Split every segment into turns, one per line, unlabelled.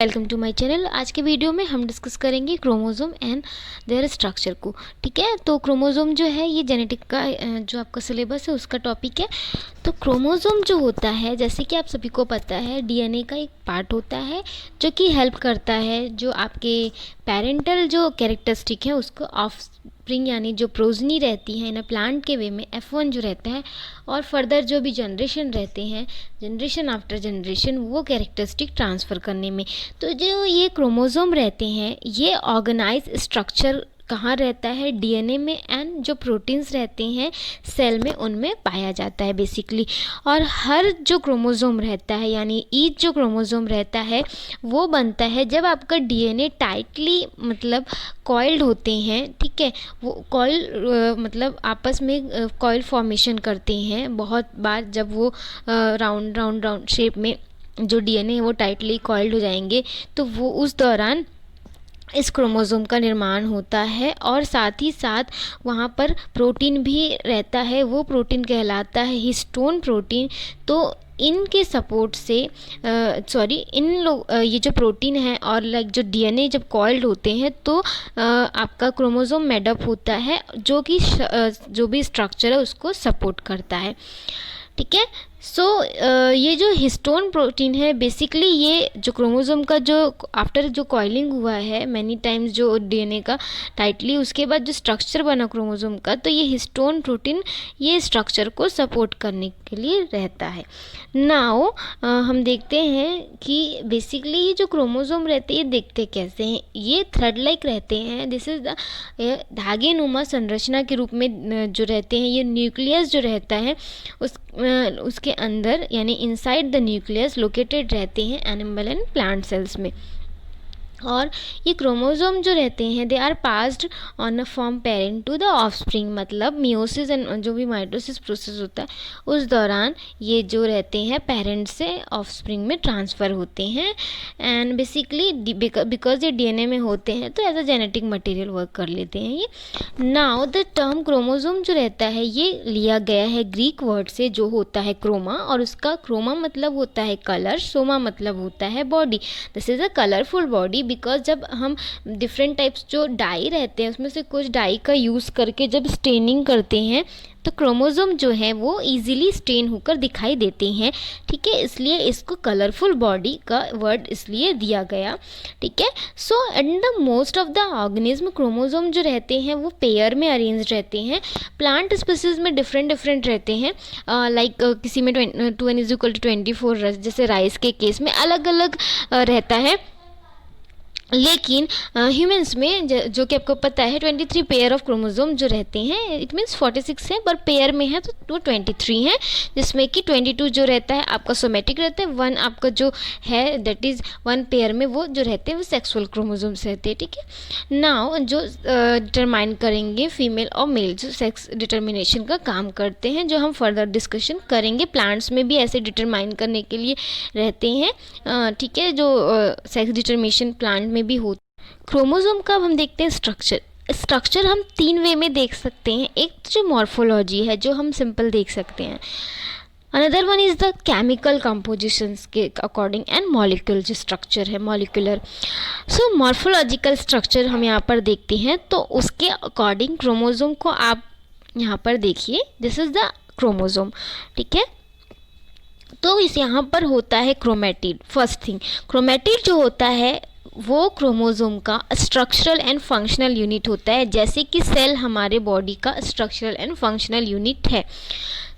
Welcome to my channel. आज के video में हम डिस्कस करेंगे क्रोमोसोम एंड देयर स्ट्रक्चर को। ठीक है, तो क्रोमोसोम जो है ये जेनेटिक का जो आपका सिलेबस है उसका टॉपिक है। तो क्रोमोसोम जो होता है, जैसे कि आप सभी को पता है, डीएनए का एक पार्ट होता है जो कि हेल्प करता है जो आपके पेरेंटल जो कैरेक्टरिस्टिक है उसको ऑफस्प्रिंग यानी जो प्रोजनी रहती है इन प्लांट के वे में F1 जो रहता है, और फर्दर जो भी जनरेशन रहते हैं, जनरेशन आफ्टर जनरेशन, वो कैरेक्टरिस्टिक ट्रांसफ़र करने में। तो जो ये क्रोमोसोम रहते हैं ये ऑर्गेनाइज स्ट्रक्चर कहाँ रहता है, डीएनए में, एंड जो प्रोटीन्स रहते हैं सेल में उनमें पाया जाता है बेसिकली। और हर जो क्रोमोसोम रहता है यानी ईच जो क्रोमोसोम रहता है वो बनता है जब आपका डीएनए टाइटली मतलब कॉइल्ड होते हैं। ठीक है, वो कॉइल मतलब आपस में कॉइल फॉर्मेशन करते हैं बहुत बार। जब वो राउंड राउंड राउंड शेप में जो डीएनए है वो टाइटली कॉइल्ड हो जाएंगे तो वो उस दौरान इस क्रोमोसोम का निर्माण होता है। और साथ ही साथ वहाँ पर प्रोटीन भी रहता है, वो प्रोटीन कहलाता है हिस्टोन प्रोटीन। तो इनके सपोर्ट से ये जो प्रोटीन है और लाइक जो डीएनए जब कॉइल्ड होते हैं तो आपका क्रोमोसोम मेडअप होता है जो कि जो भी स्ट्रक्चर है उसको सपोर्ट करता है। ठीक है, सो ये जो हिस्टोन प्रोटीन है बेसिकली ये जो क्रोमोसोम का जो आफ्टर जो कॉइलिंग हुआ है मैनी टाइम्स जो डीएनए का टाइटली, उसके बाद जो स्ट्रक्चर बना क्रोमोसोम का, तो ये हिस्टोन प्रोटीन ये स्ट्रक्चर को सपोर्ट करने के लिए रहता है। नाउ हम देखते हैं कि बेसिकली ये जो क्रोमोसोम रहते हैं ये देखते कैसे हैं। ये थ्रेड लाइक रहते हैं, दिस इज द धागे नुमा संरचना के रूप में जो रहते हैं। ये न्यूक्लियस जो रहता है उसके अंदर यानी इनसाइड द न्यूक्लियस लोकेटेड रहते हैं एनिमल एंड प्लांट सेल्स में। और ये क्रोमोसोम जो रहते हैं they are passed on a from parent to the offspring, मतलब मियोसिस एंड जो भी माइटोसिस प्रोसेस होता है उस दौरान ये जो रहते हैं पेरेंट से ऑफस्प्रिंग में ट्रांसफ़र होते हैं। एंड बेसिकली बिकॉज ये डीएनए में होते हैं तो as a genetic material work कर लेते हैं ये। नाउ द टर्म क्रोमोसोम जो रहता है ये लिया गया है ग्रीक वर्ड से जो होता है क्रोमा, और उसका क्रोमा मतलब होता है कलर, सोमा मतलब होता है body. This is a colourful body because जब हम डिफरेंट टाइप्स जो डाई रहते हैं उसमें से कुछ डाई का यूज़ करके जब स्टेनिंग करते हैं तो क्रोमोसोम जो है वो इजीली स्टेन होकर दिखाई देते हैं। ठीक है, इसलिए इसको कलरफुल बॉडी का वर्ड इसलिए दिया गया। ठीक है, so and the most of the organism chromosome जो रहते हैं वो पेयर में अरेंज रहते हैं। प्लांट स्पीसीज में डिफरेंट रहते हैं, लाइक किसी में 2n=24, जैसे राइस के केस में अलग अलग रहता है। लेकिन ह्यूमंस में जो कि आपको पता है 23 पेयर ऑफ क्रोमोसोम जो रहते हैं, इट मीन्स 46 है पर पेयर में है तो वो 23 हैं, जिसमें कि 22 जो रहता है आपका सोमेटिक रहता है, 1 आपका जो है दैट इज़ 1 पेयर में वो जो रहते हैं वो सेक्सुअल क्रोमोसोम्स रहते हैं। ठीक है, नाउ जो डिटरमाइन करेंगे फीमेल और मेल जो सेक्स डिटर्मिनेशन का काम करते हैं, जो हम फर्दर डिस्कशन करेंगे। प्लांट्स में भी ऐसे डिटरमाइन करने के लिए रहते हैं। ठीक है, जो सेक्स डिटर्मिनेशन प्लांट में भी हो। क्रोमोसोम का हम देखते हैं स्ट्रक्चर हम 3 वे में देख सकते हैं। एक तो जो मॉर्फोलॉजी है जो हम सिंपल देख सकते हैं, another one is the chemical compositions के अकॉर्डिंग, एंड मॉलिक्यूल जो स्ट्रक्चर है मॉलिक्यूलर। सो मॉर्फोलॉजिकल स्ट्रक्चर हम यहाँ पर देखते हैं तो उसके अकॉर्डिंग क्रोमोसोम को आप यहाँ पर देखिए, दिस इज़ द क्रोमोसोम। ठीक है, तो इस यहाँ पर होता है क्रोमेटिड। फर्स्ट थिंग, क्रोमेटिड जो होता है वो क्रोमोसोम का स्ट्रक्चरल एंड फंक्शनल यूनिट होता है, जैसे कि सेल हमारे बॉडी का स्ट्रक्चरल एंड फंक्शनल यूनिट है।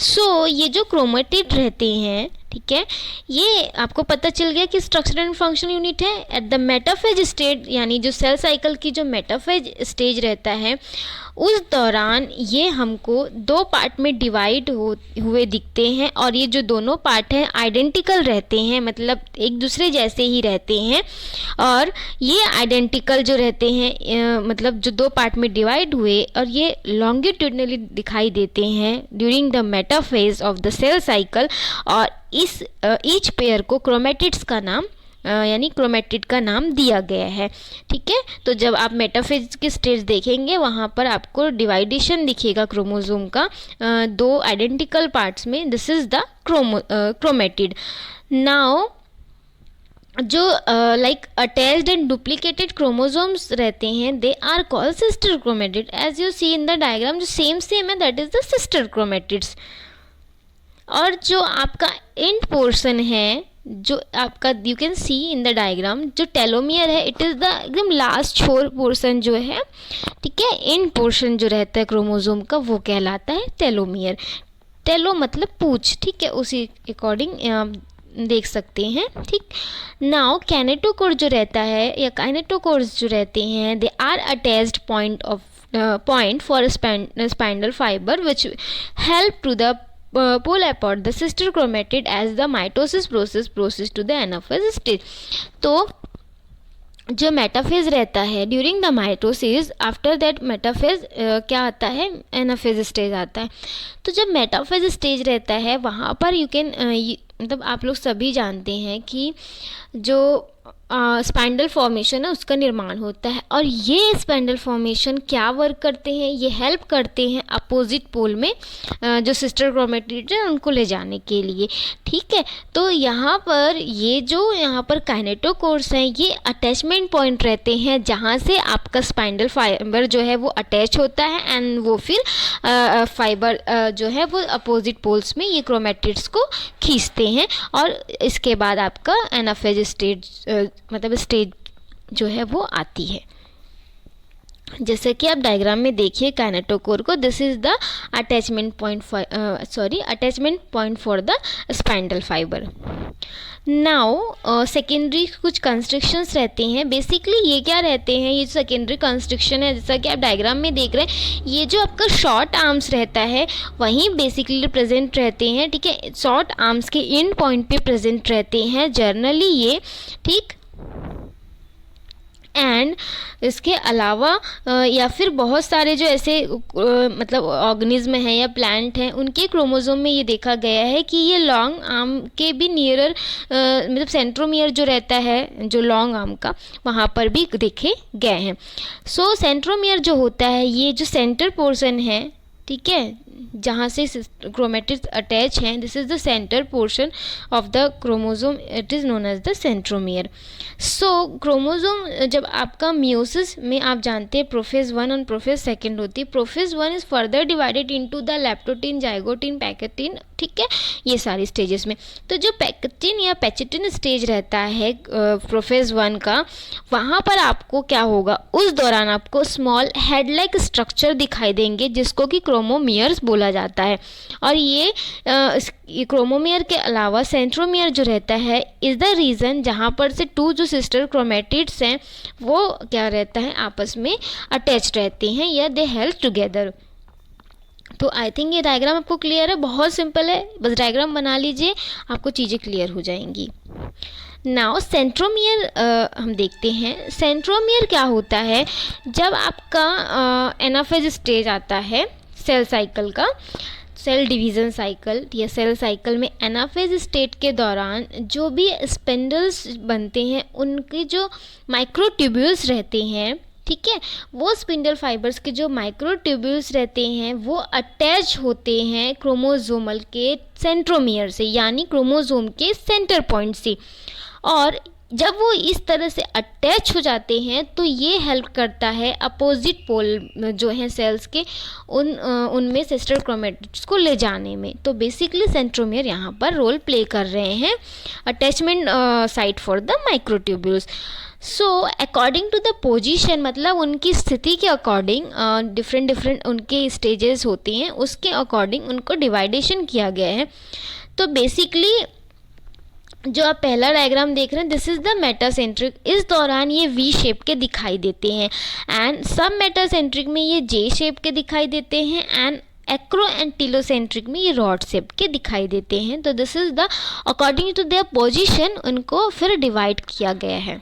सो ये जो क्रोमेटिड रहते हैं, ठीक है, ये आपको पता चल गया कि स्ट्रक्चरल एंड फंक्शनल यूनिट है। एट द मेटाफेज स्टेज यानी जो सेल साइकिल की जो मेटाफेज स्टेज रहता है उस दौरान ये हमको 2 पार्ट में डिवाइड हुए दिखते हैं, और ये जो दोनों पार्ट हैं आइडेंटिकल रहते हैं, मतलब एक दूसरे जैसे ही रहते हैं। और ये आइडेंटिकल जो रहते हैं मतलब जो 2 पार्ट में डिवाइड हुए और ये लॉन्गिट्यूडनली दिखाई देते हैं during the metaphase of the cell cycle. और इस ईच पेयर को क्रोमेटिड्स का नाम यानी क्रोमेटिड का नाम दिया गया है। ठीक है, तो जब आप मेटाफेज की स्टेज देखेंगे वहाँ पर आपको डिवाइडेशन दिखेगा क्रोमोसोम का 2 आइडेंटिकल पार्ट्स में, this is the chromatid. Now जो like attached and duplicated chromosomes रहते हैं they are called sister chromatid. As you see in the diagram जो सेम है that is the sister chromatids. और जो आपका एंड पोर्शन है जो आपका you can see in the diagram जो टेलोमियर है इट इज़ द एकदम लास्ट छोर पोर्शन जो है, ठीक है, एंड पोर्शन जो रहता है क्रोमोसोम का वो कहलाता है टेलोमियर। टेलो मतलब पूंछ, ठीक है, उसी अकॉर्डिंग देख सकते हैं, ठीक। नाउ कैनेटोकोर जो रहता है या काइनेटोकोर्स जो रहते हैं they are attached point for a spindle fiber which help to the pull apart the sister chromatid as the mitosis process to the anaphase stage। तो जो मेटाफेज रहता है during the mitosis after that metaphase क्या आता है, anaphase stage आता है। तो जब मेटाफेज स्टेज रहता है वहाँ पर यू कैन मतलब आप लोग सभी जानते हैं कि जो स्पाइंडल फॉर्मेशन है उसका निर्माण होता है और ये स्पाइंडल फॉर्मेशन क्या वर्क करते हैं, ये हेल्प करते हैं अपोजिट पोल में जो सिस्टर क्रोमेटिड है उनको ले जाने के लिए, ठीक है। तो यहाँ पर ये जो यहाँ पर काइनेटोकोर्स हैं ये अटैचमेंट पॉइंट रहते हैं जहाँ से आपका स्पाइंडल फाइबर जो है वो अटैच होता है एंड वो फिर फाइबर जो है वो अपोजिट पोल्स में ये क्रोमेटिड्स को खींचते हैं और इसके बाद आपका एनाफेज स्टेज मतलब स्टेज जो है वो आती है। जैसे कि आप डायग्राम में देखिए काइनेटोकोर को, this is the attachment point for the spindle fibre. Now secondary कुछ कंस्ट्रक्शंस रहते हैं। बेसिकली ये क्या रहते हैं, ये सेकेंडरी कंस्ट्रक्शन है जैसा कि आप डायग्राम में देख रहे हैं, ये जो आपका शॉर्ट आर्म्स रहता है वहीं बेसिकली प्रेजेंट रहते हैं, ठीक है। शॉर्ट आर्म्स के एंड पॉइंट पे प्रेजेंट रहते हैं जनरली ये, ठीक। एंड इसके अलावा या फिर बहुत सारे जो ऐसे मतलब ऑर्गेनिज्म हैं या प्लांट हैं उनके क्रोमोसोम में ये देखा गया है कि ये लॉन्ग आर्म के भी नियरर मतलब सेंट्रोमियर जो रहता है जो लॉन्ग आर्म का वहाँ पर भी देखे गए हैं। सो सेंट्रोमियर जो होता है ये जो सेंटर पोर्शन है, ठीक है, जहाँ से क्रोमेटिड्स अटैच हैं, this is the centre portion of the chromosome, it is known as the centromere. So chromosome जब आपका मियोसिस में आप जानते हैं प्रोफेज 1 और प्रोफेज 2 होती है। Prophase 1 is further divided into the leptotene, zygotene, pachytene, ठीक है, ये सारी स्टेजेस में। तो जो पैकेटिन या पैचेटिन स्टेज रहता है प्रोफेज 1 का, वहाँ पर आपको क्या होगा, उस दौरान आपको स्मॉल हेड लाइक स्ट्रक्चर दिखाई देंगे जिसको कि क्रोमोमियर्स बोला जाता है। और ये क्रोमोमियर के अलावा सेंट्रोमियर जो रहता है इज़ द रीज़न जहाँ पर से 2 जो सिस्टर क्रोमेटिड्स हैं वो क्या रहता है आपस में अटैच रहते हैं या दे हेल्प टुगेदर। तो आई थिंक ये डायग्राम आपको क्लियर है, बहुत सिंपल है, बस डायग्राम बना लीजिए आपको चीज़ें क्लियर हो जाएंगी। नाउ सेंट्रोमियर हम देखते हैं। सेंट्रोमियर क्या होता है, जब आपका एनाफेज स्टेज आता है सेल साइकिल का, सेल डिवीज़न साइकिल या सेल साइकिल में एनाफेज स्टेट के दौरान जो भी स्पिंडल्स बनते हैं उनके जो माइक्रोट्यूब्यूल्स रहते हैं, ठीक है, वो स्पिंडल फाइबर्स के जो माइक्रोट्यूब्यूल्स रहते हैं वो अटैच होते हैं क्रोमोसोमल के सेंट्रोमियर से, यानी क्रोमोसोम के सेंटर पॉइंट से। और जब वो इस तरह से अटैच हो जाते हैं तो ये हेल्प करता है अपोजिट पोल जो हैं सेल्स के उनमें सिस्टर क्रोमेटिड्स को ले जाने में। तो बेसिकली सेंट्रोमियर यहाँ पर रोल प्ले कर रहे हैं attachment site for the microtubules. So according to the position, मतलब उनकी स्थिति के अकॉर्डिंग डिफरेंट उनके स्टेजेस होते हैं, उसके अकॉर्डिंग उनको डिवाइडेशन किया गया है। तो बेसिकली जो आप पहला डायग्राम देख रहे हैं दिस इज़ द मेटासेंट्रिक, इस दौरान ये वी शेप के दिखाई देते हैं एंड सब मेटासेंट्रिक में ये जे शेप के दिखाई देते हैं एंड एक्रो एंड टीलोसेंट्रिक में ये रॉड शेप के दिखाई देते हैं। तो this is the according to their position उनको फिर डिवाइड किया गया है।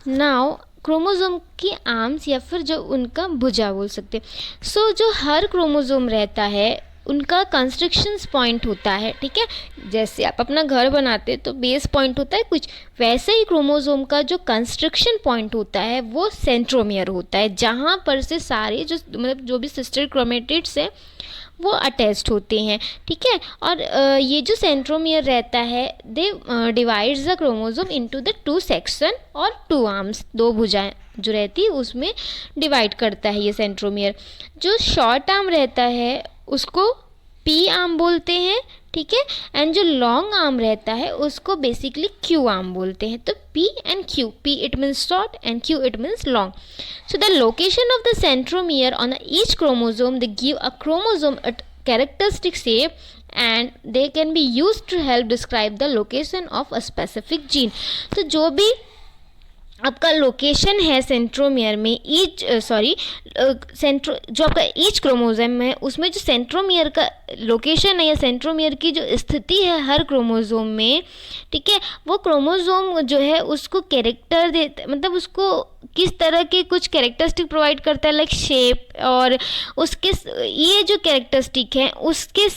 नाउ क्रोमोसोम की आर्म्स या फिर जो उनका भुजा बोल सकते हैं। सो जो हर क्रोमोसोम रहता है उनका कंस्ट्रक्शंस पॉइंट होता है, ठीक है। जैसे आप अपना घर बनाते हैं तो बेस पॉइंट होता है कुछ, वैसे ही क्रोमोसोम का जो कंस्ट्रक्शन पॉइंट होता है वो सेंट्रोमियर होता है, जहाँ पर से सारे जो मतलब जो भी सिस्टर क्रोमेटिड्स हैं वो अटैच्ड होते हैं, ठीक है। और ये जो सेंट्रोमियर रहता है they divides the chromosome into the 2 section और 2 आर्म्स, 2 भुजाएं जो रहती है उसमें डिवाइड करता है ये सेंट्रोमियर। जो शॉर्ट आर्म रहता है उसको पी आर्म बोलते हैं, ठीक है। एंड जो लॉन्ग आर्म रहता है उसको बेसिकली क्यू आर्म बोलते हैं। तो P and Q, P it means short and Q it means long. So the location of the centromere on each chromosome they give a chromosome a characteristic shape and they can be used to help describe the location of a specific gene। तो जो भी आपका location है centromere में जो आपका each chromosome है उसमें जो सेंट्रोमियर का लोकेशन है या सेंट्रोमियर की जो स्थिति है हर क्रोमोसोम में, ठीक है, वो क्रोमोसोम जो है उसको कैरेक्टर देता, मतलब उसको किस तरह के कुछ कैरेक्टरिस्टिक प्रोवाइड करता है, लाइक शेप, और उसके ये जो कैरेक्टरिस्टिक है उसके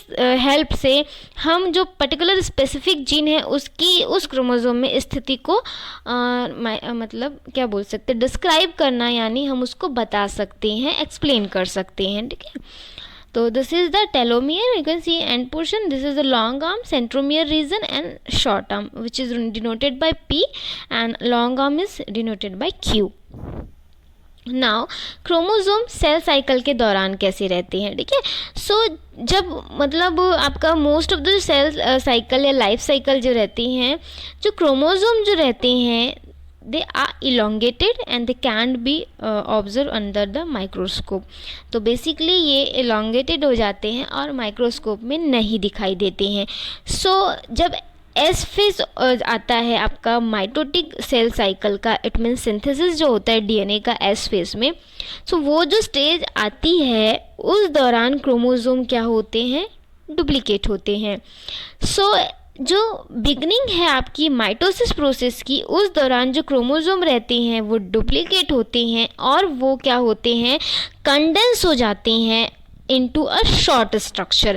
हेल्प से हम जो पर्टिकुलर स्पेसिफिक जीन है उसकी उस क्रोमोसोम में स्थिति को मतलब क्या बोल सकते हैं, डिस्क्राइब करना, यानी हम उसको बता सकते हैं, एक्सप्लेन कर सकते हैं, ठीक है। तो this is the telomere, you can see end portion, this is the long arm, centromere region and short arm which is denoted by P and long arm is denoted by Q. Now chromosome cell cycle के दौरान कैसे रहते हैं, ठीक है। सो जब मतलब आपका most of the cell cycle या लाइफ साइकिल जो रहती हैं, जो क्रोमोसोम जो रहते हैं they are elongated and they can't be observed under the microscope। तो बेसिकली ये elongated हो जाते हैं और माइक्रोस्कोप में नहीं दिखाई देते हैं। सो जब एस फेज आता है आपका माइटोटिक सेल साइकिल का, इट मीन्स सिंथेसिस जो होता है डीएनए का एस फेज में, सो वो जो स्टेज आती है उस दौरान क्रोमोसोम क्या होते हैं, डुप्लीकेट होते हैं। सो जो बिगनिंग है आपकी माइटोसिस प्रोसेस की, उस दौरान जो क्रोमोसोम रहते हैं वो डुप्लीकेट होते हैं और वो क्या होते हैं, कंडेंस हो जाते हैं into a short structure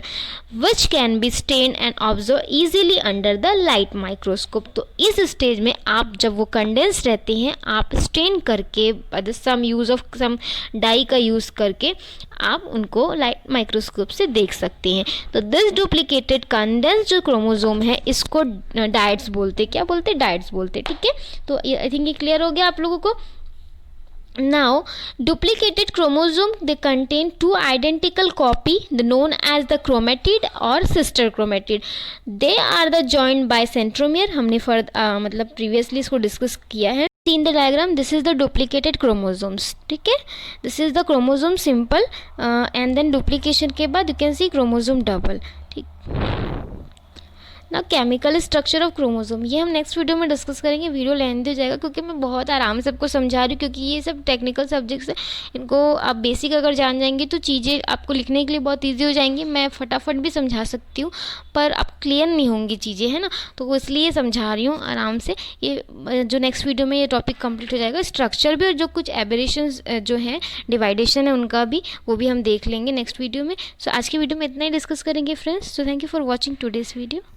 which can be stained and observed easily under the light microscope। तो इस स्टेज में आप जब वो कंडेंस रहते हैं आप स्टेन करके सम यूज़ ऑफ सम डाई का यूज़ करके आप उनको लाइट माइक्रोस्कोप से देख सकते हैं। तो दिस डुप्लीकेटेड कंडेंस जो क्रोमोसोम है इसको डायट्स बोलते, क्या बोलते, डायट्स बोलते, ठीक है। तो आई थिंक ये क्लियर हो गया आप लोगों को। Now, duplicated chromosome they contain 2 identical copy known as the chromatid or sister chromatid। They are the joined by centromere। हमने मतलब previously इसको डिस्कस किया है। See in the diagram, this is the duplicated chromosomes, ठीक है। This is the chromosome simple and then duplication के बाद you can see chromosome double, ठीक। ना केमिकल स्ट्रक्चर ऑफ क्रोमोसोम, ये हम नेक्स्ट वीडियो में डिस्कस करेंगे। वीडियो लेंथ हो जाएगा क्योंकि मैं बहुत आराम से आपको समझा रही हूँ, क्योंकि ये सब टेक्निकल सब्जेक्ट्स है, इनको आप बेसिक अगर जान जाएंगे तो चीज़ें आपको लिखने के लिए बहुत ईजी हो जाएंगी। मैं फटाफट भी समझा सकती हूँ पर आप क्लियर नहीं होंगी चीज़ें, है ना, तो इसलिए समझा रही हूँ आराम से। ये जो नेक्स्ट वीडियो में ये टॉपिक कंप्लीट हो जाएगा, स्ट्रक्चर भी और जो कुछ एबरेशंस जो हैं, डिवाइडेशन है उनका भी, वो भी हम देख लेंगे नेक्स्ट वीडियो में। सो आज की वीडियो में इतना ही डिस्कस करेंगे friends. So thank you for watching today's video.